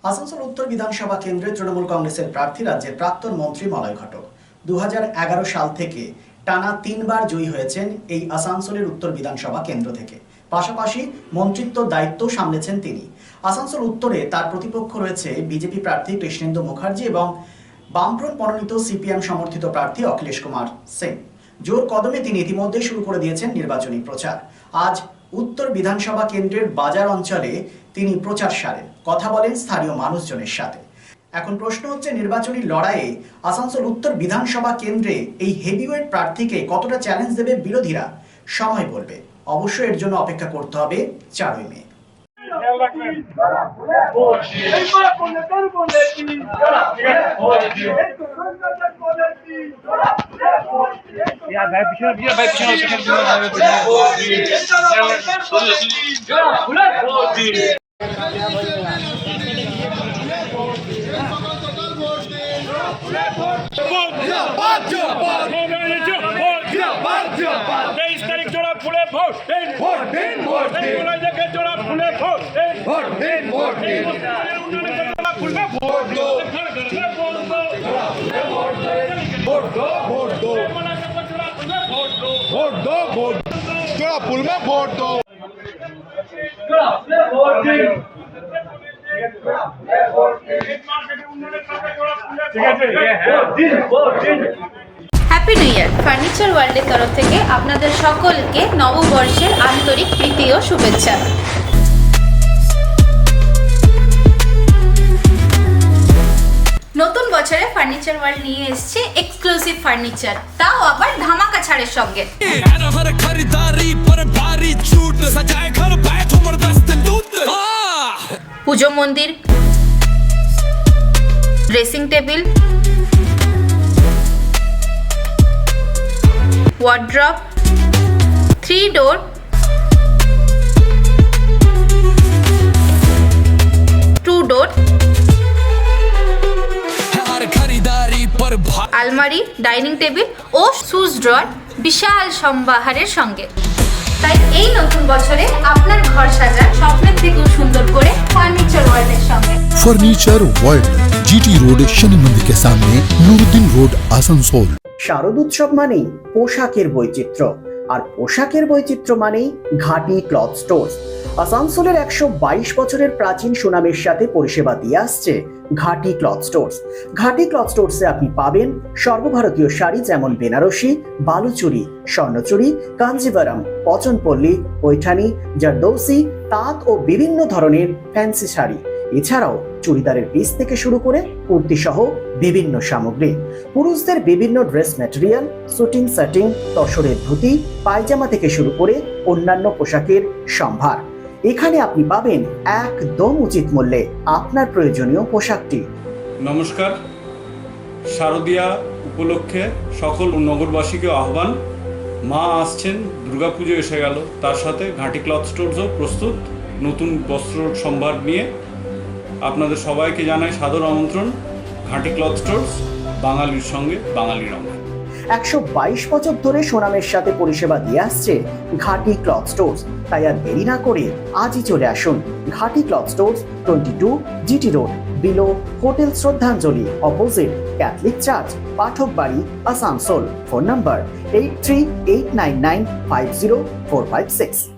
আসানসোল উত্তর বিধানসভা কেন্দ্রে তৃণমূল কংগ্রেসের প্রার্থী রাজ্যের প্রাক্তন মন্ত্রী মলয় ঘটক 2011 সাল থেকে টানা 3 বার জয়ী হয়েছেন এই আসানসোলের উত্তর বিধানসভা কেন্দ্র থেকে। পাশাপাশি মন্ত্রিত্ব দায়িত্ব সামলেছেন তিনি। আসানসোল উত্তরে তার প্রতিপক্ষ রয়েছে বিজেপি প্রার্থী কৃষ্ণেন্দু মুখার্জি এবং বামফ্রন্ট মনোনীত সিপিএম সমর্থিত প্রার্থী অখিলেশ কুমার সিং। জোর কদমে তিনি ইতিমধ্যে শুরু করে দিয়েছেন নির্বাচনী প্রচার। আজ উত্তর বিধানসভা কেন্দ্রের বাজার অঞ্চলে তিনি প্রচার সারেন, কথা বলেন স্থানীয় মানুষজনের সাথে। এখন প্রশ্ন হচ্ছে, নির্বাচনী লড়াইয়ে আসানসোল উত্তর বিধানসভা কেন্দ্রে এই হেভিওয়েট প্রার্থীকে কতটা চ্যালেঞ্জ দেবে বিরোধীরা, সময় বলবে। অবশ্যই এর জন্য অপেক্ষা করতে হবে 4ই May. Happy new year. Furniture ওয়ার্ল্ডের তরফ থেকে আপনাদের সকলকে নববর্ষের আন্তরিক প্রীতি ও শুভেচ্ছা। নতুন বছরে ফার্নিচার ওয়ার্ল্ড নিয়ে এসেছে এক্সক্লুসিভ ফার্নিচার, তাও আবার ধামাকা ছাড়ের সঙ্গে। পুজো মন্দির, ড্রেসিং টেবিল, ওয়ার্ড্রপ, 3 ডোর, 2 ডোর, আলমারি, ডাইনিং টেবিল ও শুজ ড্রয়ার বিশাল সম্ভারের সঙ্গে। তাই এই নতুন বছরে আপনার ঘর সাজান স্বপ্নের থেকেও সুন্দর করে ফার্নিচার ওয়ার্ল্ডের সঙ্গে। Furniture world, GT road, Shani मंदिर के सामने, नूरुद्दीन रोड, आसनसोल। শারদ উৎসব মানেই পোশাকের বৈচিত্র্য, আর পোশাকের বৈচিত্র্য মানেই ঘাটি ক্লথ স্টোর্স। আসানসোলের 122 বছরের প্রাচীন সুনামের সাথে পরিষেবা দিয়ে আসছে ঘাটি ক্লথ স্টোর্স। ঘাটি ক্লথ স্টোর্সে আপনি পাবেন সর্বভারতীয় শাড়ি যেমন বেনারসি, বালুচুরি, স্বর্ণচুরি, কাঞ্জিভারাম, পচনপল্লী, পৈঠানি, জারদৌসি, তাঁত ও বিভিন্ন ধরনের ফ্যান্সি শাড়ি। এছাড়াও চুড়িদারের পিস থেকে শুরু করে কুর্তি সহ বিভিন্ন সামগ্রী, পুরুষদের বিভিন্ন ড্রেস ম্যাটেরিয়াল, শুটিং সেটিং, তসরের ধুতি, পায়জামা থেকে শুরু করে অন্যান্য পোশাকের সম্ভার। এখানে আপনি পাবেন একদম উচিত মূল্যে আপনার প্রয়োজনীয় পোশাকটি। নমস্কার, শারদীয়া উপলক্ষে সকল নগরবাসীকে আহ্বান। মা আসছেন, দুর্গাপুজো এসে গেল, তার সাথে ঘাটি ক্লথ স্টোরসও প্রস্তুত নতুন বস্ত্র সম্ভার নিয়ে। আপনাদের সবাইকে জানাই সাদর আমন্ত্রণ। ঘাটি ক্লথ স্টোরস, বাঙালির সঙ্গে বাঙালির রঙ। 122 বছর ধরে সুনামের সাথে পরিষেবা দিয়ে আসছে ঘাটি ক্লথ স্টোরস। তাই আর দেরি না করে আজই চলে আসুন ঘাটি cloth stores, 22 GT road, below hotel শ্রদ্ধাঞ্জলি, অপোজিট ক্যাথলিক চার্চ, পাঠক বাড়ি, আসানসোল। Phone number 8389950456।